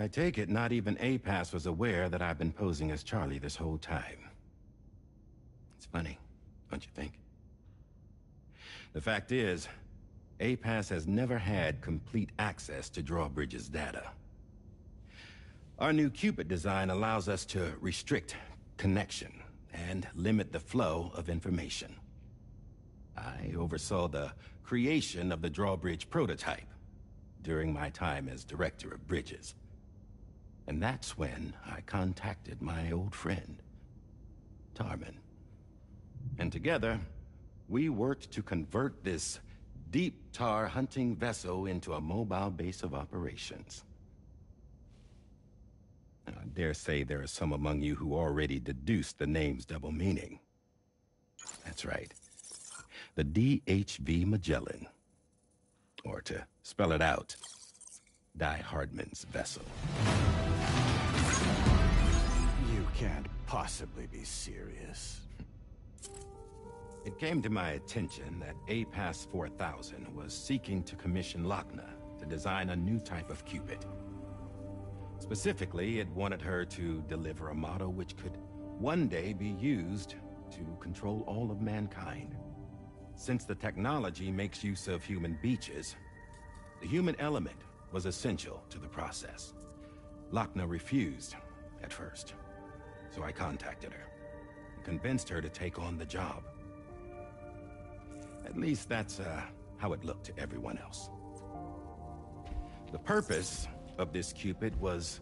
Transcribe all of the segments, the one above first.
I take it not even APAS was aware that I've been posing as Charlie this whole time. It's funny, don't you think? The fact is, APAS has never had complete access to Drawbridge's data. Our new Cupid design allows us to restrict connection and limit the flow of information. I oversaw the creation of the Drawbridge prototype during my time as Director of Bridges. And that's when I contacted my old friend, Tarman. And together, we worked to convert this deep tar hunting vessel into a mobile base of operations. I dare say there are some among you who already deduced the name's double meaning. That's right. The DHV Magellan. Or to spell it out, Die Hardman's vessel. You can't possibly be serious. It came to my attention that APAS 4000 was seeking to commission Lochna to design a new type of Cupid. Specifically, it wanted her to deliver a model which could one day be used to control all of mankind. Since the technology makes use of human beaches, the human element was essential to the process. Lochna refused at first, so I contacted her and convinced her to take on the job. At least that's how it looked to everyone else. The purpose of this Cupid was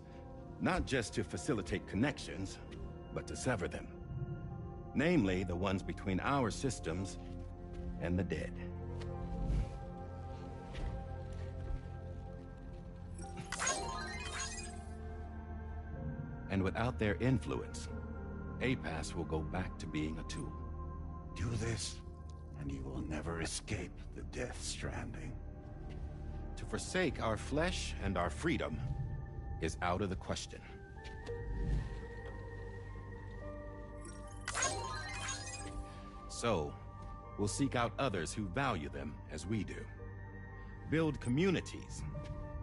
not just to facilitate connections, but to sever them. Namely, the ones between our systems and the dead. And without their influence, APAS will go back to being a tool. Do this, and you will never escape the Death Stranding. To forsake our flesh and our freedom is out of the question. So, we'll seek out others who value them as we do. Build communities,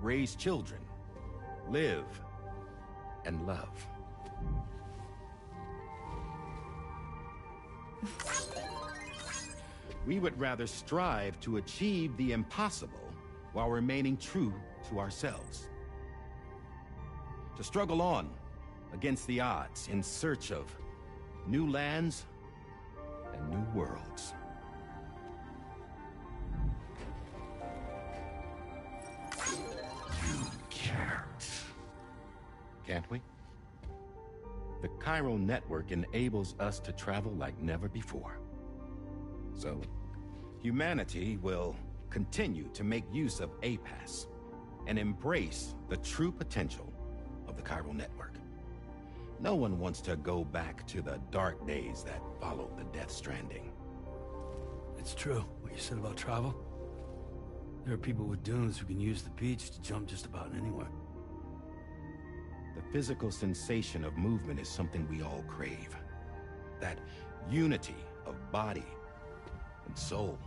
raise children, live, and love. We would rather strive to achieve the impossible while remaining true to ourselves. To struggle on against the odds in search of new lands and new worlds. You can't. Can't we? The chiral network enables us to travel like never before. So, humanity will continue to make use of APAS and embrace the true potential of the chiral network. No one wants to go back to the dark days that followed the Death Stranding. It's true, what you said about travel. There are people with dunes who can use the beach to jump just about anywhere. The physical sensation of movement is something we all crave. That unity of body and soul.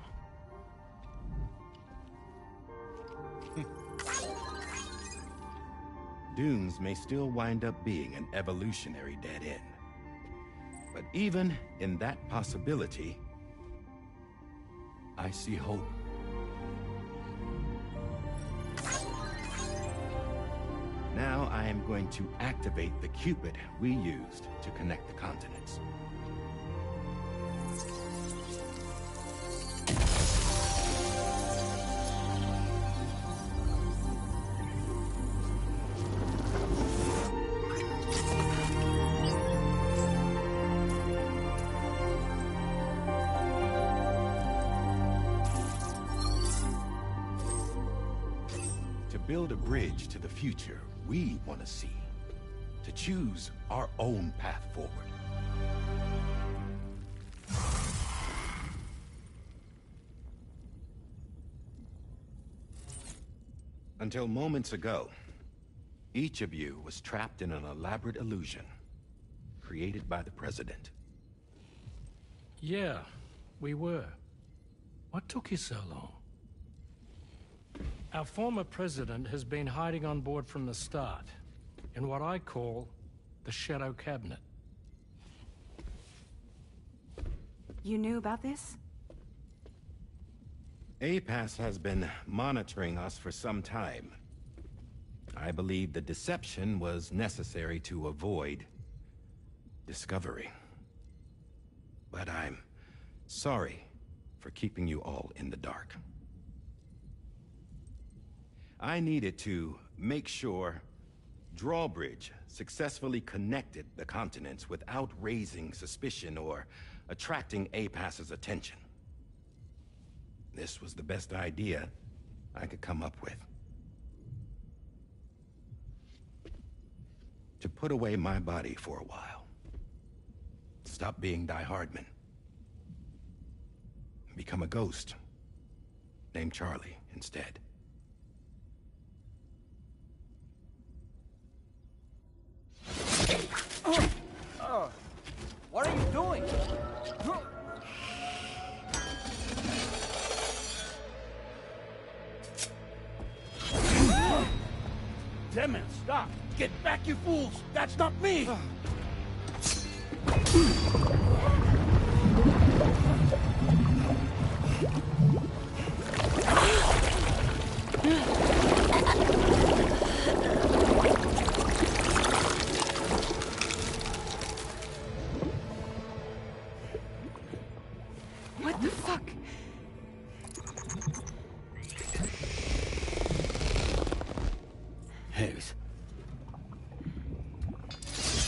Dunes may still wind up being an evolutionary dead end. But even in that possibility, I see hope. Now I am going to activate the Cupid we used to connect the continents. To build a bridge to the future we want to see, to choose our own path forward. Until moments ago, each of you was trapped in an elaborate illusion created by the President. Yeah, we were. What took you so long? Our former president has been hiding on board from the start. in what I call the Shadow Cabinet. You knew about this? APAS has been monitoring us for some time. I believe the deception was necessary to avoid discovery. But I'm sorry for keeping you all in the dark. I needed to make sure Drawbridge successfully connected the continents without raising suspicion or attracting APAS's attention. This was the best idea I could come up with. To put away my body for a while. Stop being Die Hardman. Become a ghost. Named Charlie instead. What are you doing? Damn it, stop! Get back, you fools! That's not me! What the fuck? Hayes.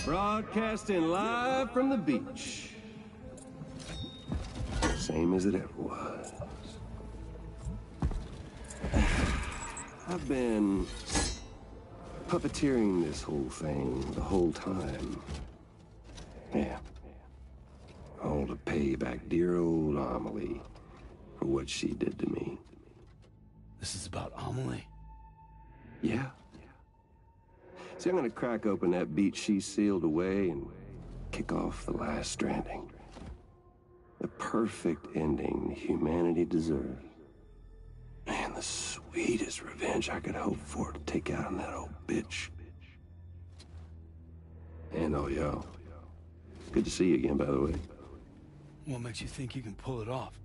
Broadcasting live from the beach. Same as it ever was. I've been puppeteering this whole thing the whole time. Yeah. All to pay back dear old Amelie for what she did to me. This is about Amelie? Yeah. See, I'm gonna crack open that beach she sealed away and kick off the last stranding. The perfect ending humanity deserves. Man, the sweetest revenge I could hope for to take out on that old bitch. And oh, y'all. Good to see you again, by the way. What makes you think you can pull it off?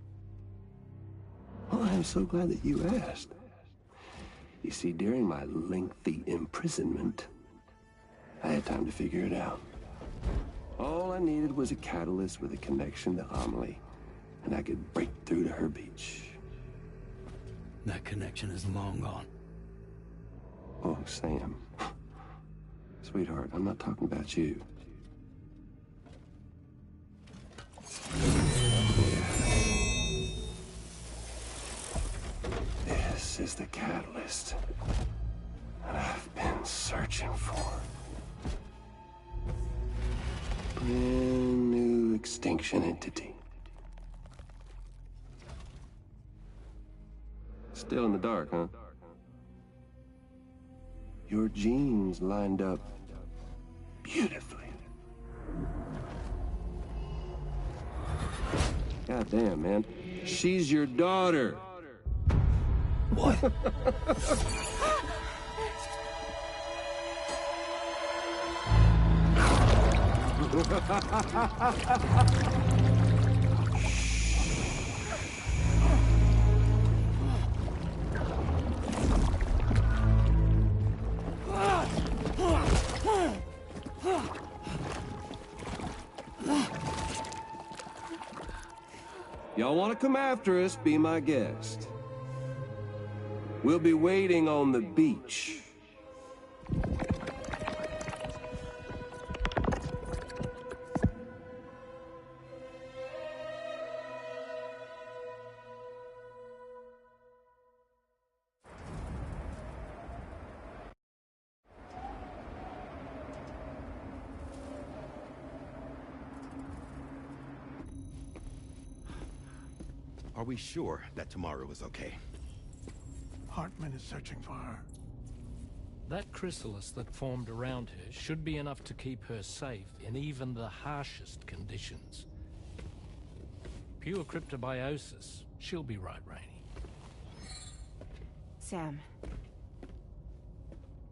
Well, I'm so glad that you asked. You see, during my lengthy imprisonment, I had time to figure it out. All I needed was a catalyst with a connection to Amelie, and I could break through to her beach. That connection is long gone. Oh, Sam. Sweetheart, I'm not talking about you. This is the catalyst that I've been searching for. Brand new extinction entity. Still in the dark, huh? Your genes lined up beautifully. God damn, man. She's your daughter. What? Y'all want to come after us, be my guest. We'll be waiting on the beach. Are we sure that tomorrow is okay? Hartman is searching for her. That chrysalis that formed around her should be enough to keep her safe in even the harshest conditions. Pure cryptobiosis. She'll be right, Rainey. Sam.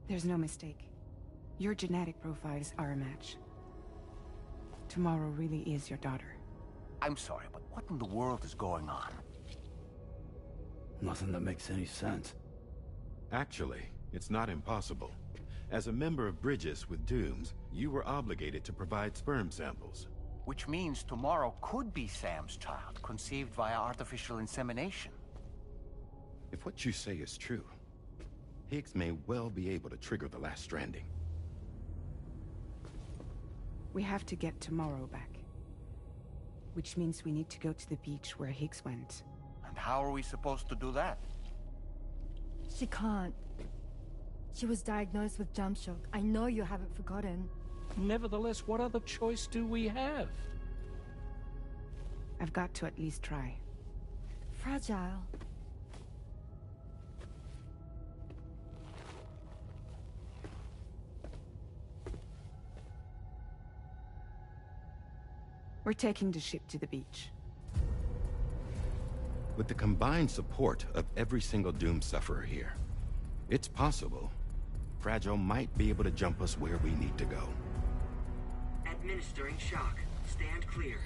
There's no mistake. Your genetic profiles are a match. Tomorrow really is your daughter. I'm sorry, but what in the world is going on? Nothing that makes any sense. Actually, it's not impossible. As a member of Bridges with Dooms, you were obligated to provide sperm samples. Which means tomorrow could be Sam's child, conceived via artificial insemination. If what you say is true, Higgs may well be able to trigger the last stranding. We have to get Tomorrow back. Which means we need to go to the beach where Higgs went. And how are we supposed to do that? She can't. She was diagnosed with jump shock. I know you haven't forgotten. Nevertheless, what other choice do we have? I've got to at least try. Fragile. We're taking the ship to the beach. With the combined support of every single Doom sufferer here, it's possible Fragile might be able to jump us where we need to go. Administering shock. Stand clear.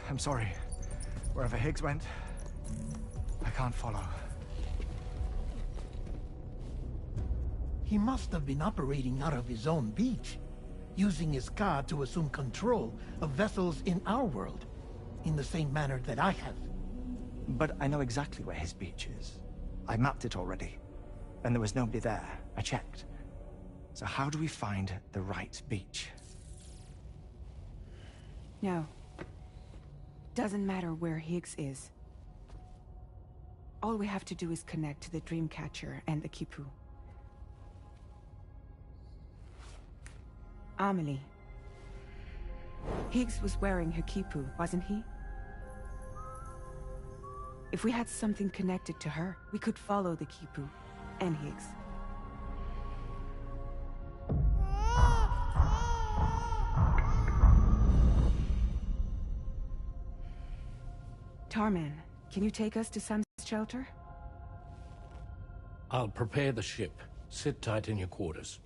I'm sorry. Wherever Higgs went, I can't follow. He must have been operating out of his own beach, using his car to assume control of vessels in our world, in the same manner that I have. But I know exactly where his beach is. I mapped it already, and there was nobody there. I checked. So how do we find the right beach? No. Doesn't matter where Higgs is. All we have to do is connect to the Dreamcatcher and the Kipu. Amelie. Higgs was wearing her Kipu, wasn't he? If we had something connected to her, we could follow the Kipu and Higgs. Tarman, can you take us to Sam's shelter? I'll prepare the ship. Sit tight in your quarters.